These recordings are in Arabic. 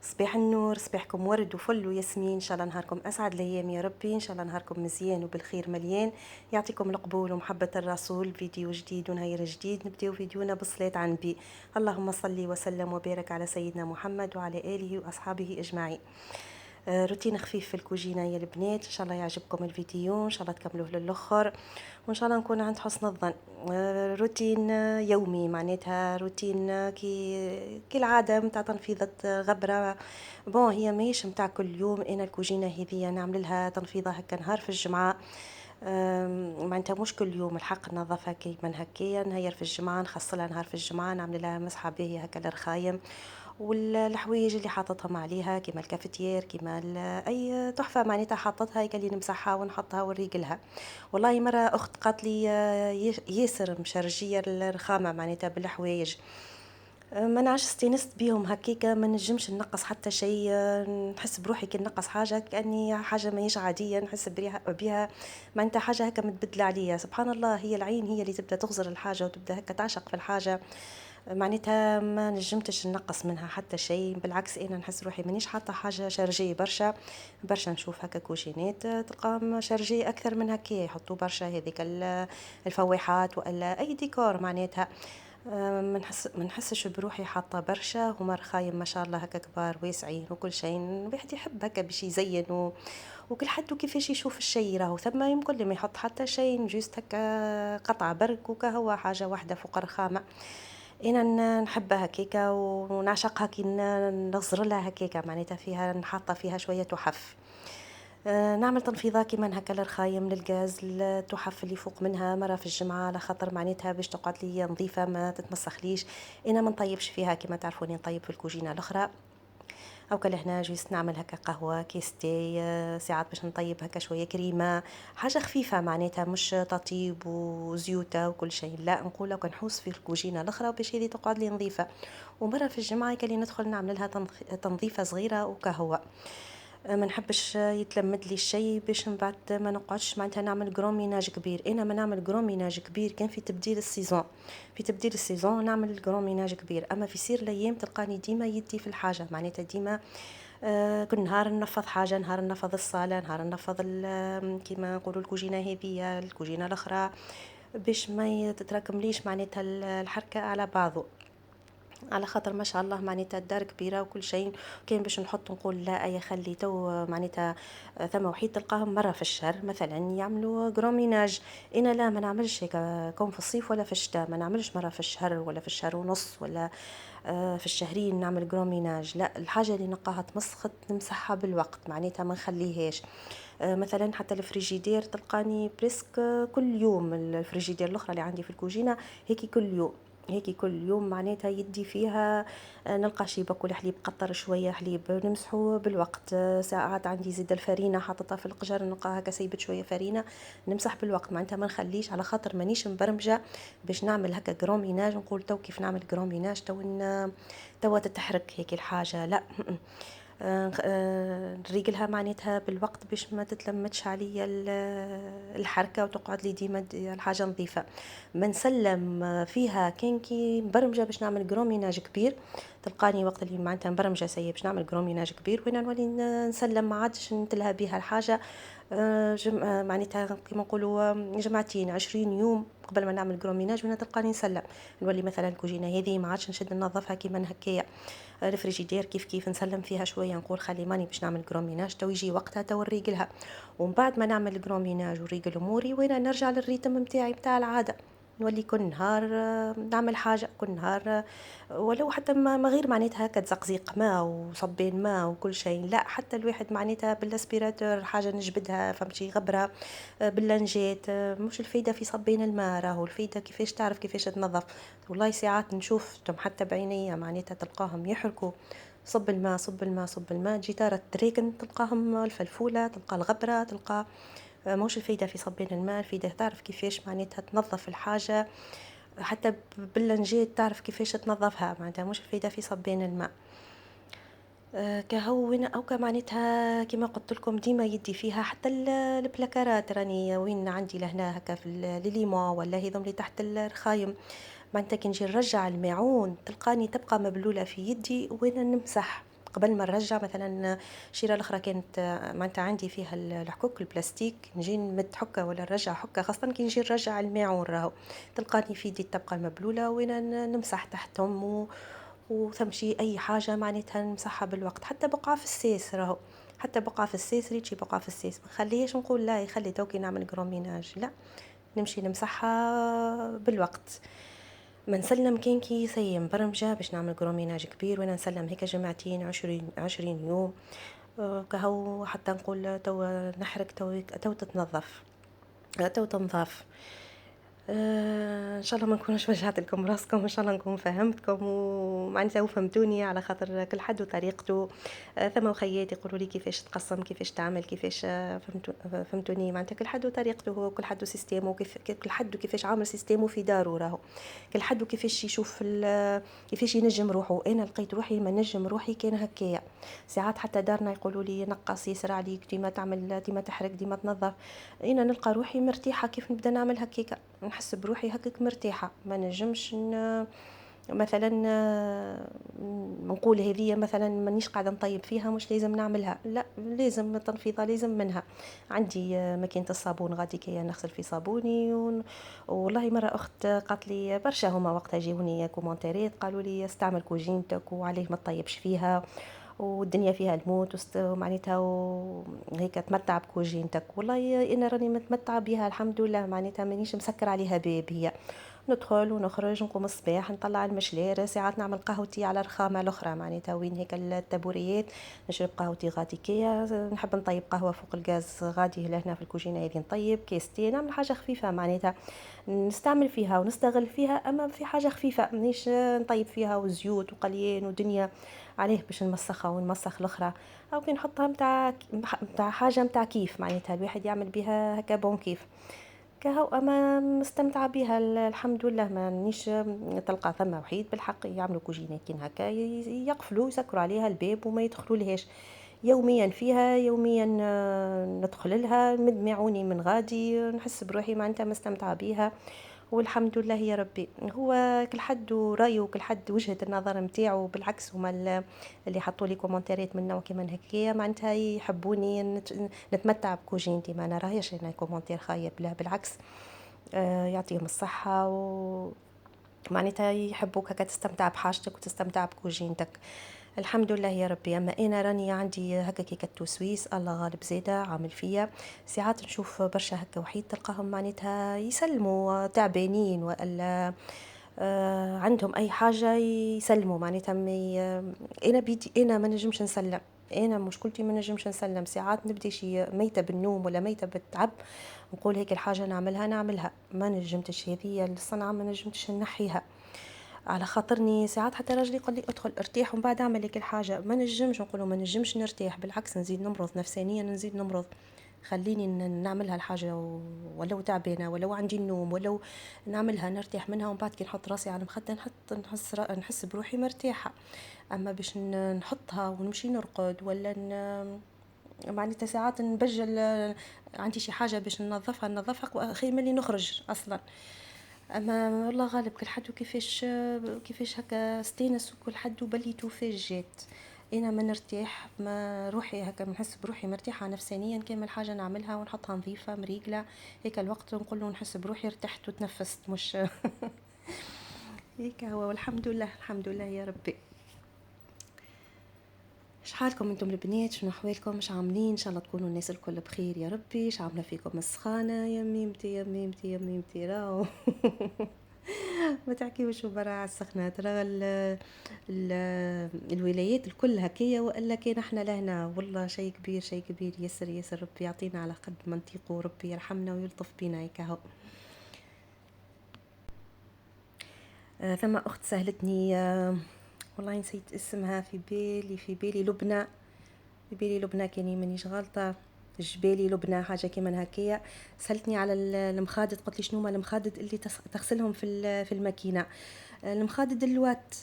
صباح النور، صباحكم ورد وفل وياسمين. ان شاء الله نهاركم اسعد الايام يا ربي، ان شاء الله نهاركم مزيان وبالخير مليان. يعطيكم القبول ومحبة الرسول. فيديو جديد ونهار جديد، نبداو فيديونا بالصلاة على النبي. اللهم صل وسلم وبارك على سيدنا محمد وعلى اله واصحابه اجمعين. روتين خفيف في الكوجينه يا البنات، ان شاء الله يعجبكم الفيديو، ان شاء الله تكملوه للاخر، وان شاء الله نكون عند حسن الظن. روتين يومي، معناتها روتين كي العاده متاع تنفيذة غبره. بون هي ماهيش متاع كل يوم، انا الكوجينه هذه نعمل لها تنفيضه هكا نهار في الجمعه. معناتها مش كل يوم الحق نظفها كيما هكايا، نهير في الجمعه نخصلها نهار في الجمعه، نعمل لها مسحه باهيه هكا للرخايم والحوايج اللي حاططهم عليها كيما الكافتير كيما اي تحفه معناتها حاططها هيك اللي نمسحها ونحطها ونريقلها. والله مره اخت قالت لي ياسر مشرجيه الرخامه معناتها بالحوايج. ما نعرفش استانست بيهم هكيكا، ما نجمش ننقص حتى شيء. نحس بروحي كي نقص حاجه كاني حاجه ماهيش عاديه، نحس بها معناتها حاجه هكا متبدله عليا. سبحان الله، هي العين هي اللي تبدا تغزر الحاجه وتبدا هكا تعشق في الحاجه. معناتها ما نجمتش نقص منها حتى شيء، بالعكس انا نحس روحي مانيش حاطه حاجه شارجيه برشا. برشا نشوف هكا كوجينات تلقاهم شارجيه اكثر من هكا، يحطوا برشا هذيك الفواحات والا اي ديكور معناتها. ما نحسش بروحي حاطه برشا. هما رخايم ما شاء الله هكا كبار واسعين وكل شيء، الواحد يحب هكا باش يزين وكل حد كيفاش يشوف الشيء. راهو ثم يمكن ما يحط حتى شيء، جوست هكا قطعه برك وكهو حاجه واحده فوق الرخامه. انا نحبها هكاكا ونعشقها كي نغزر لها هكاكا، معناتها فيها نحط فيها شويه تحف. نعمل تنفيضه كيما هكا للرخايم للغاز التحف اللي فوق منها مره في الجمعه، على خاطر معناتها باش تقعد لي نظيفه ما تتمسخليش. انا ما نطيبش فيها كيما تعرفوني، نطيب في الكوجينه الاخرى. او كل هنا جوست نعمل هكا قهوه كيس تاي، ساعات باش نطيب هكا شويه كريمه، حاجه خفيفه معناتها مش تطيب وزيوته وكل شيء. لا، نقول لك نحوس في الكوجينه الاخرى باش هذه تقعد لي نظيفه. ومره في الجمعه كان ندخل نعمل لها تنظيفه صغيره وكهوه. ما نحبش يتلمد لي الشيء باش من بعد ما نقعدش معناتها نعمل غروميناج كبير. انا ما نعمل غروميناج كبير كان في تبديل السيزون، في تبديل السيزون نعمل غروميناج كبير. اما في سير الايام تلقاني ديما يدي في الحاجه، معناتها ديما كل نهار ننفض حاجه، نهار ننفض الصاله، نهار ننفض كيما نقولوا الكوجينه هذه الكوجينه الاخرى، باش ما تتراكمليش معناتها الحركه على بعضه. على خاطر ما شاء الله معناتها الدار كبيره وكل شيء. كان باش نحط نقول لا يا خلي تو معناتها ثم وحيد تلقاهم مره في الشهر مثلا يعملوا غروميناج. انا لا، ما نعملش هيك كون في الصيف ولا في الشتاء، ما نعملش مره في الشهر ولا في الشهر ونص ولا في الشهرين نعمل غروميناج. لا، الحاجه اللي نلقاها تمسخت نمسحها بالوقت، معناتها ما نخليهاش. مثلا حتى الفريجيدير تلقاني بريسك كل يوم، الفريجيدير الاخرى اللي عندي في الكوجينه هيك كل يوم، هيك كل يوم معناتها يدي فيها. نلقى شي باكل حليب قطر شويه حليب نمسحه بالوقت. ساعات عندي زيد الفرينه حاططها في القجر، نلقاها هكا سيبت شويه فرينه نمسح بالوقت، معناتها ما نخليش، على خاطر مانيش مبرمجه باش نعمل هكا غروميناج. نقول تو كيف نعمل غروميناج تو تتحرك هيك الحاجه، لا. نريقلها معناتها بالوقت باش ما تتلمتش عليا الحركه وتقعد لي ديما الحاجه نظيفه. ما نسلم فيها كان كي مبرمجه باش نعمل غروميناج كبير، تلقاني وقت اللي معناتها مبرمجه سي باش نعمل غروميناج كبير وين نولي نسلم، ما عادش نتلها بها الحاجه. معناتها كيما نقولوا جمعتين 20 يوم قبل ما نعمل غروميناج وانا تلقاني نسلم. نولي مثلا الكوجينه هذه ما عادش نشد ننظفها كيما هكايا. الفريجيدير كيف نسلم فيها شويه، نقول خلي ماني باش نعمل غروميناج تو يجي وقتها تو نريقلها. ومن بعد ما نعمل الغروميناج وريقل اموري وين نرجع للريتم نتاعي نتاع العاده. نولي كل نهار نعمل حاجه، كل نهار ولو حتى ما غير معناتها هكا تزقزيق ماء وصبين ماء وكل شيء، لا حتى الواحد معناتها بالاسبيراتور حاجه نجبدها فهمتي غبره. باللنجات مش الفايده في صبين الماء، راهو الفايده كيفاش تعرف كيفاش تنظف. والله ساعات نشوفتهم حتى بعينيا معناتها تلقاهم يحركوا، صب الماء صب الماء صب الماء جيتارة تريكن تلقاهم الفلفولة، تلقى الغبرة، تلقى موش الفايدة في صبين الماء. الفايدة تعرف كيفاش معناتها تنظف الحاجة، حتى باللنجات تعرف كيفاش تنظفها، معناتها مش الفايدة في صبين الماء. كهو أو كمعناتها كما قلت لكم ديما يدي فيها حتى البلاكارات، راني وين عندي لهنا هكا في الليمون ولا هذم اللي تحت الرخايم، معناتها كي نجي نرجع الماعون تلقاني تبقى مبلولة في يدي وين نمسح، قبل ما نرجع مثلا الشيره الاخرى كانت معناتها عندي فيها الحكوك البلاستيك، نجي نمد حكه ولا نرجع حكه، خاصه كي نجي نرجع الماعون راهو تلقاني في يدي تبقى مبلوله وانا نمسح تحتهم وتمشي اي حاجه معناتها نمسحها بالوقت، حتى بقعه في السيس راهو، حتى بقعه في السيس ريتشي بقعه في السيس ما نخليهاش نقول لا يخلي توكي نعمل جروميناج، لا نمشي نمسحها بالوقت. ما نسلم كان كي يسيم برمجة باش نعمل جروميناج كبير وانا نسلم هيك جمعتين 20 يوم كهو حتى نقول تو نحرق تو تتنظف تو تنظف. ان شاء الله ما نكونش وجعت لكم راسكم، ان شاء الله نكون فهمتكم ومعناتها فهمتوني، على خاطر كل حد وطريقته. ثم وخيات يقولوا لي كيفاش تقسم كيفاش تعمل كيفاش فهمتوني معناتها كل حد وطريقته، وكل حد وسيستمه، كل حد وكيفاش عامل سيستمه في داره راهو، كل حد وكيفاش يشوف كيفاش ينجم روحه. انا لقيت روحي ما نجم روحي كان هكايا، ساعات حتى دارنا يقولوا لي نقص يسرع عليك ديما تعمل ديما تحرق ديما تنظف، انا نلقى روحي مرتاحه كيف نبدا نعمل هكاك، نحس بروحي هكاك مرتاحه، ما نجمش مثلا نقول هذه مثلا مانيش قاعده نطيب فيها مش لازم نعملها، لا لازم تنفيضه لازم منها. عندي ماكينه الصابون غادي كي نغسل في صابوني والله مره اخت قالت لي برشا هما وقتها جاوني كومونتيرات قالوا لي استعمل كوجينتك وعليه ما تطيبش فيها والدنيا فيها الموت معناتها هيك تمتع بكوجينتك. والله انا راني متمتعه بها الحمد لله، معناتها مانيش مسكر عليها باب، هي ندخل ونخرج نقوم الصباح نطلع المشلير، ساعات نعمل قهوتي على الرخامه الاخرى معناتها وين هيك التابوريات نشرب قهوتي غادي كيا، نحب نطيب قهوه فوق الغاز غادي لهنا في الكوجينه هذه نطيب كيستي، نعمل حاجه خفيفه معناتها نستعمل فيها ونستغل فيها، اما في حاجه خفيفه مانيش نطيب فيها وزيوت وقليين ودنيا عليه باش نمسخها ونمسخ الاخرى، او كي نحطها متاع حاجه متاع كيف معناتها الواحد يعمل بها هكا بون كيف كهو، اما مستمتعه بها الحمد لله. مانيش تلقى ثم وحيد بالحق يعملوا كوجينتين هكا يقفلوا يسكروا عليها الباب وما يدخلوا لهاش، يوميا فيها يوميا ندخل لها نمد معوني من غادي نحس بروحي معناتها مستمتعه بيها والحمد لله يا ربي. هو كل حد رايه وكل حد وجهه النظر نتاعو، بالعكس هما اللي حطوا لي كومنتات من نوع كيما هكايا معناتها يحبوني نتمتع بكوجينتي، ما نراهيش انا كومنتير خايب، لا بالعكس يعطيهم الصحه معناتها يحبوك هكا تستمتع بحاجتك وتستمتع بكوجينتك الحمد لله يا ربي. اما انا راني عندي هكا كي كالتوسويس الله غالب زيادة عامل فيا، ساعات نشوف برشا هكا وحيد تلقاهم معناتها يسلموا تعبانين والا عندهم اي حاجه يسلموا معناتها انا بيدي انا ما نجمش نسلم، انا مشكلتي ما نجمش نسلم، ساعات نبدا شي ميته بالنوم ولا ميته بالتعب نقول هيك الحاجه نعملها ما نجمتش، هذه الصنعه ما نجمتش نحيها، على خاطرني ساعات حتى راجلي يقول لي ادخل ارتاح ومن بعد اعمل لك الحاجه، ما نجمش نقوله ما نجمش نرتاح، بالعكس نزيد نمرض نفسانيا نزيد نمرض، خليني نعملها الحاجه ولو تعبانه ولو عندي النوم ولو نعملها نرتاح منها، ومن بعد كي نحط راسي على المخده نحس بروحي مرتاحه. اما باش نحطها ونمشي نرقد ولا معناتها ساعات نبجل عندي شي حاجه باش ننظفها خير ملي نخرج اصلا. اما والله غالب كل حد كيفاش هكا استانس وكل حد وبليتو فاش جات، انا ما نرتاح ما روحي هكا نحس بروحي مرتاحه نفسانيا كامل حاجه نعملها ونحطها نظيفه مريقله هيك الوقت نقول له نحس بروحي ارتحت وتنفست مش هيك هو والحمد لله الحمد لله يا ربي. شحالكم انتم البنات، شنو احوالكم، مش عاملين؟ ان شاء الله تكونوا الناس الكل بخير يا ربي. اش عامله فيكم السخانه يا ميمتي يا ميمتي يا ميمتي راهو ما تحكيوش برا على السخنات، راه الولايات الكل هكايا والا كان احنا لهنا، والله شيء كبير شيء كبير، يسر يسر ربي يعطينا على قد ما نطيقوا، ربي يرحمنا ويلطف بينا هيك اهو. ثم اخت سهلتني والله نسيت اسمها، في بالي لبنى، في بالي لبنى كاني مانيش غلطه، جبالي لبنى حاجه كيما هكايا، سالتني على المخادد، قلت لي شنو هما المخادد اللي تغسلهم في الماكينه. المخادد اللوات،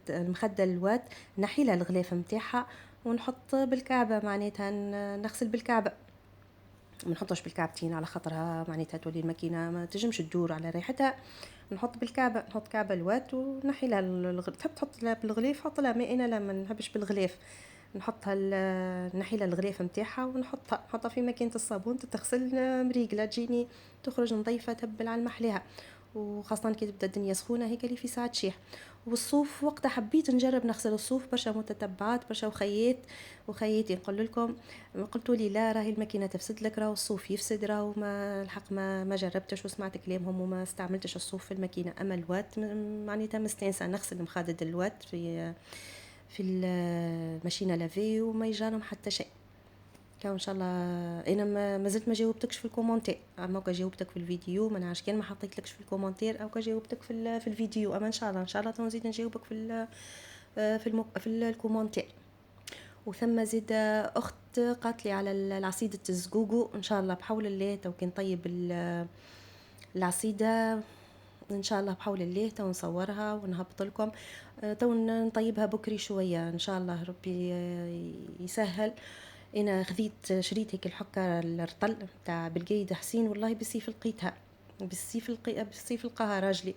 المخده اللوات نحي لها الغلاف نتاعها ونحط بالكعبه معناتها نغسل بالكعبه، ما نحطوش بالكعبتين على خاطرها معناتها تولي الماكينه ما تجمش تدور على ريحتها. نحط بالكعبه، نحط كعبه الوات ونحي لها تحب تحط لها بالغليف حط لها، ما انا لا ما نحبش بالغليف. نحطها نحي لها الغليف نتاعها نحطها في ماكينه الصابون تغسل مريقله تجيني تخرج نظيفه تبل على المحليها. وخاصه كي تبدا الدنيا سخونه هيك اللي في ساعه تشيح. والصوف وقتها حبيت نجرب نغسل الصوف برشا متتبعات برشا وخياتي نقول لكم قلتوا لي لا راهي الماكينه تفسد لك، راهو الصوف يفسد، راهو ما الحق ما جربتش وسمعت كلامهم وما استعملتش الصوف في الماكينه. اما الوات معناتها مستانسه نغسل مخادد الوات في الماشينه لافي وما يجرم حتى شيء. كان ان شاء الله انا ما زلت ما جاوبتكش في الكومنتير، اما كا جاوبتك في الفيديو ما نعرفش كان ما حطيتلكش في الكومنتير او كا جاوبتك في الفيديو. اما ان شاء الله نزيد نجاوبك في الكومنتير. وثم زيد اخت قالت لي على العصيده الزقوقو، ان شاء الله بحول الله تو كي نطيب العصيده ان شاء الله بحول الله تو نصورها ونهبط لكم. تو نطيبها بكري شويه ان شاء الله ربي يسهل. انا شريت هيك الحكه الرطل تاع بالقايد حسين، والله بالسيف لقيتها بالسيف لقاها راجلي.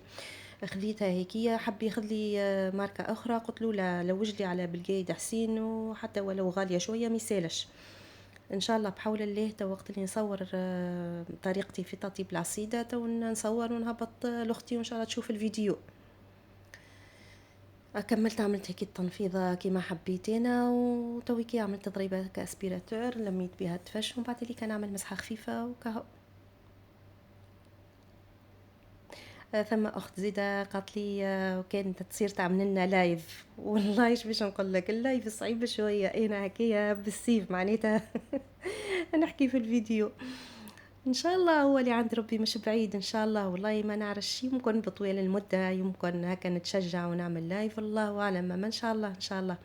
خذيتها هيكية حب ياخذ لي ماركة أخرى، قلت له لا لوج لي على بالقايد حسين وحتى ولو غالية شوية ميسالش. ان شاء الله بحول الله تو وقت اللي نصور طريقتي في تطيب العصيدة تو نصور ونهبط لاختي وان شاء الله تشوف الفيديو. كملت عملت هيك التنفيضة كيما حبيت انا، وتويكي عملت ضريبة كاسبيراتور لميت بها التفش ومن بعد اللي كان عمل مسحة خفيفة وكهو. ثم اخت زيده قالت لي وكانت تصير تعمل لنا لايف. والله ايش باش نقول لك اللايف صعيب شويه انا هكايا بالسيف معناتها نحكي في الفيديو. ان شاء الله هو اللي عند ربي مش بعيد ان شاء الله، والله ما نعرفش يمكن بطويل المده يمكن هكا نتشجع ونعمل لايف الله اعلم. ما ان شاء الله ان شاء الله.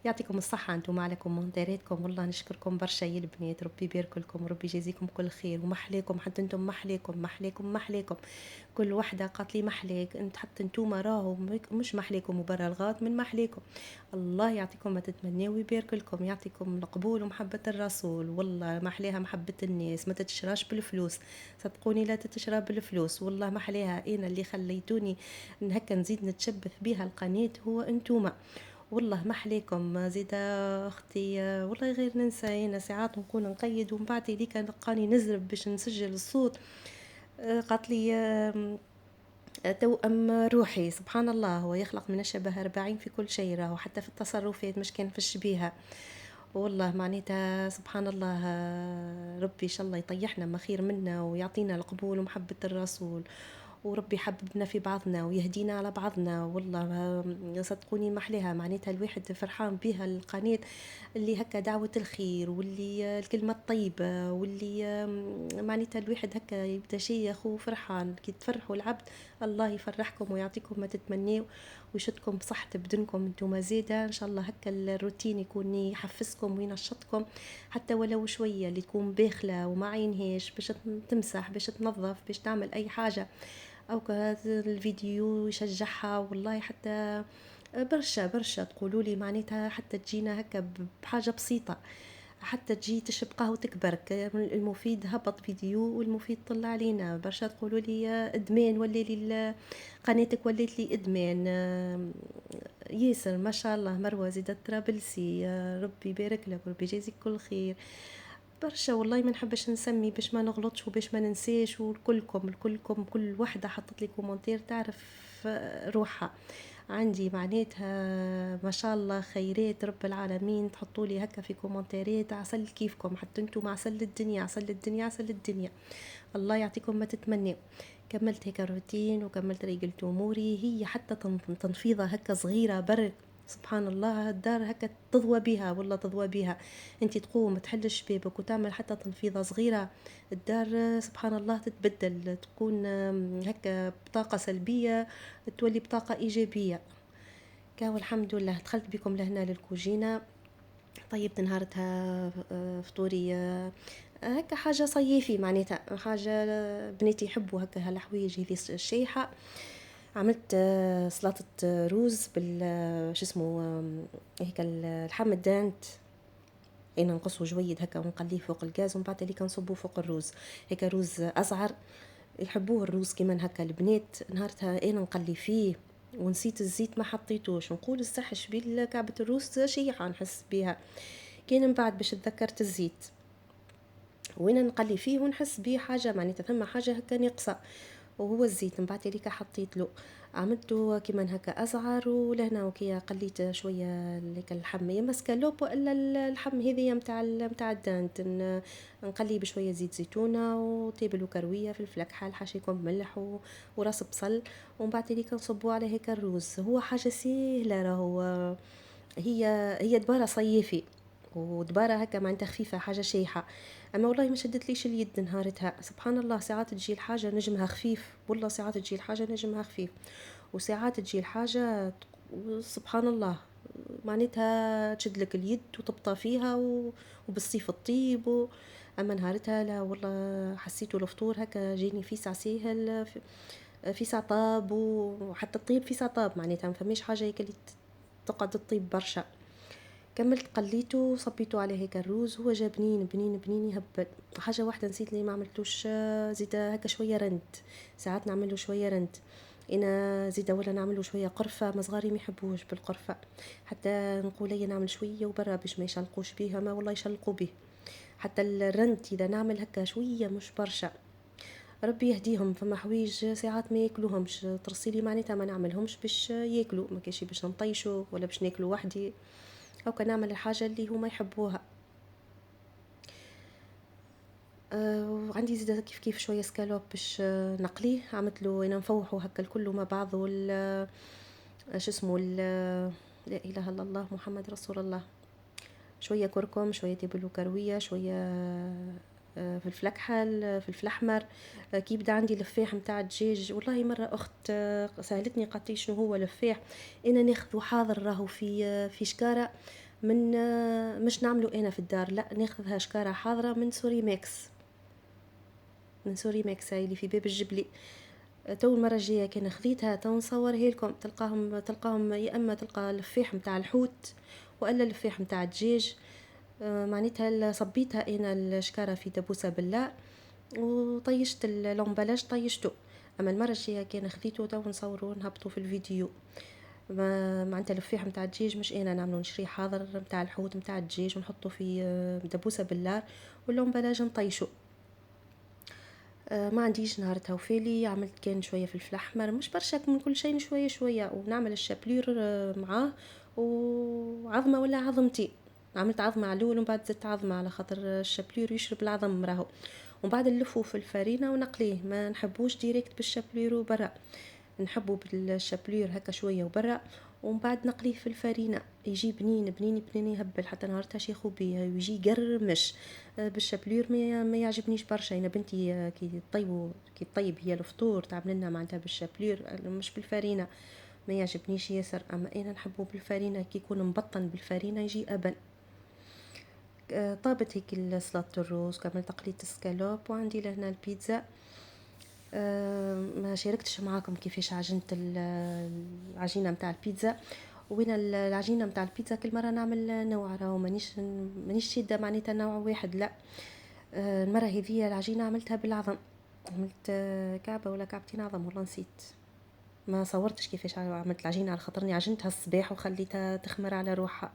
يعطيكم الصحة انتم على كومنتاراتكم، والله نشكركم برشا يا البنات، ربي يبارك لكم وربي يجازيكم كل خير ومحليكم حتى انتم محليكم كل وحده قالت لي محليك انت حتى انتم راهو مش محليكم وبرا الغاط من محليكم. الله يعطيكم ما تتمناو ويبارك لكم، يعطيكم القبول ومحبه الرسول. والله محليها محبه الناس ما تتشراش بالفلوس، صدقوني لا تتشرى بالفلوس. والله محليها انا اللي خليتوني هكا نزيد نتشبث بها القناه هو انتوما. والله محليكم زيدا اختي والله غير ننسى انا ساعات نكون نقيد ومن بعد اللي كان لقاني نزرب باش نسجل الصوت. قالت لي توأم روحي سبحان الله، هو يخلق من الشبه 40 في كل شيء راهو حتى في التصرفات مش كان في الشبيهة. والله معناتها سبحان الله ربي ان شاء الله يطيحنا ما خير منا ويعطينا القبول ومحبة الرسول، وربي يحببنا في بعضنا ويهدينا على بعضنا. والله صدقوني محلها معناتها الواحد فرحان بها القناة اللي هكا دعوة الخير واللي الكلمة الطيبة واللي معناتها الواحد هكا يبدا شيخ وفرحان كي تفرحوا العبد. الله يفرحكم ويعطيكم ما تتمنيوا ويشدكم بصحة بدنكم انتم زيادة ان شاء الله. هكا الروتين يكون يحفزكم وينشطكم حتى ولو شوية، اللي تكون باخلة وما عينهاش باش تمسح باش تنظف باش تعمل اي حاجة او كهذا الفيديو يشجعها. والله حتى برشا تقولوا لي معناتها حتى تجينا هكا بحاجه بسيطه، حتى تجي تشرب قهوه تكبرك المفيد هبط فيديو والمفيد طلع علينا. برشا تقولوا لي ادمان ولا لي قناتك ولات لي ادمان. ياسر ما شاء الله مروه زيدت طرابلسي ربي يبارك لك وربي يجازيك كل خير. برشا والله ما نحبش نسمي باش ما نغلطش وباش ما ننساش، والكلكم كل وحده حطت لي كومنتير تعرف روحها عندي معناتها ما شاء الله خيرات رب العالمين. تحطوا لي هكا في كومنتيرات عسل كيفكم حتى انتم عسل الدنيا عسل الدنيا عسل الدنيا. الله يعطيكم ما تتمنوا. كملت هيك الروتين وكملت ريقلت اموري، هي حتى تنفيضه هكا صغيره برك سبحان الله الدار هكا تضوى بها والله تضوى بها. انت تقوم تحل شبابك وتعمل حتى تنفيضه صغيره الدار سبحان الله تتبدل تكون هكا بطاقه سلبيه تولي بطاقه ايجابيه. كاو الحمد لله دخلت بكم لهنا للكوجينه طيبت نهارتها فطوري هكا حاجه صيفي معناتها حاجه بناتي يحبوا هكا هالحوايج هذي الشيحه. عملت سلطه روز بال شو اسمه هيك الحم الدانت انا نقصه جويد هكا ونقليه فوق الغاز، ومن بعد اللي كنصبوه فوق الروز. هيك روز ازعر يحبوه الروز كيما هكا البنات. نهارتها انا نقلي فيه ونسيت الزيت ما حطيتوش، نقول الصح شبيل كعبة الروز شيحة نحس بيها. كان من بعد باش تذكرت الزيت وين نقلي فيه ونحس بيه حاجه معناتها ثم حاجه هكا ناقصه، وهو الزيت. من بعد هذيك حطيت له، عملته كيما هكا ازعر. ولهنا وكي قليت شويه لك اللحم يا مسكالوب والا اللحم هذيا نتاع الدانت، نقليه بشويه زيت زيتونه وتابل وكرويه فلفل اكحل حاشيكم ملح وراس بصل. ومن بعد هذيك نصبوا على هيك الروز. هو حاجه سهله راهو، هي هي دبارة صيفي ودبارة هكا معناتها خفيفة حاجة شيحة. اما والله ما شدت ليش اليد نهارتها، سبحان الله. ساعات تجي الحاجة نجمها خفيف، والله ساعات تجي الحاجة نجمها خفيف، وساعات تجي الحاجة سبحان الله معناتها تشد لك اليد وتبطى فيها وبالصيف الطيب اما نهارتها لا والله حسيته الفطور هكا جاني في ساعة ساهل، في ساعة طاب، وحتى الطيب في ساعة طاب معناتها ما فماش حاجة هيك اللي تقعد تطيب برشا. كملت قليته وصبيته على هيك الروز. هو جا بنين بنين بنين يهبل. حاجة واحدة نسيت لي ما عملتوش، زيدا هكا شوية رند. ساعات نعمله شوية رند انا زيدا، ولا نعمله شويه قرفه. ما صغاري ما يحبوش بالقرفه، حتى نقول لي نعمل شويه وبرا باش ما يشلقوش بيها، ما والله يشلقوا به. حتى الرند اذا نعمل هكا شويه مش برشا. ربي يهديهم. فما حويج ساعات ما ياكلوهمش ترسيلي معناتها ما نعملهمش باش ياكلوا، ما كاشي باش نطيشوا ولا باش ناكلوا وحدي، او كان نعمل الحاجه اللي هما يحبوها. وعندي زيادة كيف شويه سكالوب باش نقليه. عملت له انا نفوحه هكا الكل مع بعض شو اسمه لا اله الا الله محمد رسول الله. شويه كركم، شويه تبل وكرويه، شويه فلفل اكحل، فلفل احمر. كي بدا عندي لفاح متاع الدجاج، والله مره اخت سالتني قالت لي شنو هو لفاح. انا ناخذه حاضر راهو في شكاره من مش نعمله انا في الدار، لا ناخذها شكاره حاضره من سوري ماكس. من سوري ماكس هاي اللي في باب الجبلي. تو المره الجايه كان خذيتها تو نصورها لكم. تلقاهم يا اما تلقى لفاح متاع الحوت والا لفاح متاع الدجاج. معناتها صبيتها انا الشكاره في دبوسه بالله وطيشت اللومبلاج طيشته. اما المره الجايه كان خذيته تو نصوروا نهبطوا في الفيديو. معناتها لفاح متاع الدجاج مش انا نعملو، نشري حاضر متاع الحوت متاع الدجاج ونحطه في دبوسه بالله واللومبلاج نطيشه. ما عنديش نهارتها وفالي. عملت كان شويه فلفل احمر مش برشا من كل شيء شويه شويه، ونعمل الشابلور معاه وعظمه ولا عظمتين. عملت عظمه على الاول ومن بعد زدت عظمه على خاطر الشابلور يشرب العظم راهو. ومن بعد نلفه في الفرينه ونقليه. ما نحبوش ديريكت بالشابلور وبرا، نحبه بالشابلور هكا شويه وبرا ومن بعد نقليه في الفرينه. يجي بنين بنين بنين يهبل حتى نهارتها شيخو بيه ويجي قرمش. بالشابلور ما يعجبنيش برشا. انا بنتي كي تطيب هي الفطور تعمل لنا معناتها بالشابلور مش بالفرينه، ما يعجبنيش ياسر. اما انا نحبه بالفرينه كي يكون مبطن بالفرينه يجي ابل. طابت هيك سلطة الروز. كملت تقلية السكالوب وعندي لهنا البيتزا. ما شاركتش معاكم كيفاش عجنت العجينه متاع البيتزا. وين العجينه متاع البيتزا كل مره نعمل نوع، راهو مانيش شاده معناتها نوع واحد لا. المره هذه العجينه عملتها بالعظم. عملت كعبه ولا كعبتين عظم والله نسيت. ما صورتش كيفاش عملت العجينه على خاطرني عجنتها الصباح وخليتها تخمر على روحها.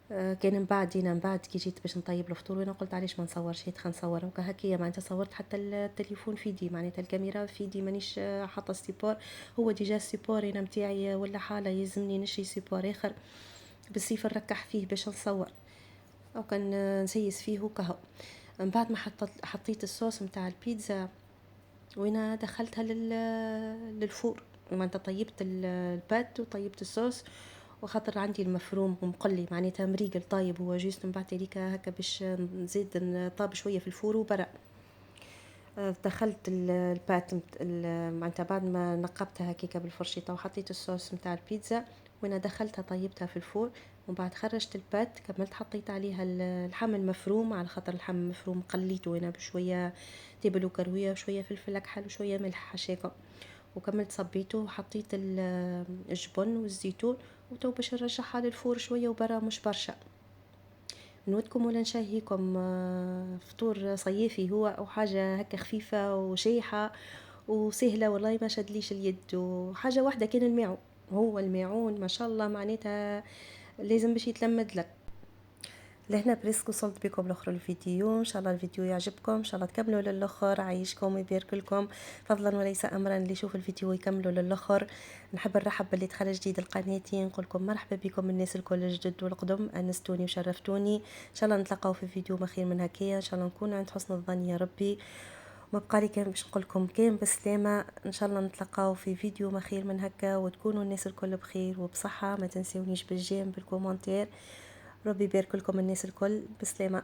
كان من بعد كي جيت باش نطيب الفطور وانا قلت علاش ما نصورش، هيك نصور وكهكيا معناتها صورت حتى التليفون في يدي معناتها الكاميرا في يدي مانيش حاطه ستيبور. هو ديجا ستيبور انا متاعي ولا حاله يلزمني نشري ستيبور اخر بالصيف نركح فيه باش نصور او كان نسيس فيه وكهو. من بعد ما حطيت الصوص متاع البيتزا وانا دخلتها للفور. معناتها طيبت البات وطيبت الصوص وخاطر عندي المفروم ومقلي معناتها مريقل طايب هو جيست. من بعد هذيك هكا باش نزيد طاب شويه في الفور وبرا. دخلت البات معناتها بعد ما نقبتها هكيكا بالفرشيطه وحطيت الصوص متاع البيتزا وانا دخلتها طيبتها في الفور. ومن بعد خرجت البات كملت حطيت عليها اللحم المفروم على خاطر اللحم المفروم قليته هنا بشويه تبل وكرويه وشويه فلفل اكحل وشويه ملح حشاكه. وكملت صبيته وحطيت الجبن والزيتون وتو باش نرجعها للفور شويه وبرا مش برشا. نودكم ولا نشهيكم فطور صيفي هو أو حاجة هكا خفيفة وشيحة وسهلة، والله ما شدليش اليد. وحاجة واحدة كان الماعون، هو الماعون ما شاء الله معناتها لازم باش يتلمد لك. لهنا بريسك وصلت بكم لاخر الفيديو. ان شاء الله الفيديو يعجبكم، ان شاء الله تكملوا للاخر، عايشكم ويبارك لكم فضلا وليس امرا. اللي يشوف الفيديو يكملوا للاخر. نحب نرحب باللي دخل جديد لقناتي، نقول لكم مرحبا بكم الناس الكل الجدد والقدم، انستوني وشرفتوني. ان شاء الله نتلاقاو في فيديو ما خير من هكايا، ان شاء الله نكون عند حسن الظن يا ربي. ما بقى لي كان باش نقول لكم كان بسلامه، ان شاء الله نتلاقاو في فيديو ما خير من هكا، وتكونوا الناس الكل بخير وبصحه. ما تنسونيش بالجيم بالكومنتير. ربي يبارك لكم الناس الكل. بسلامة.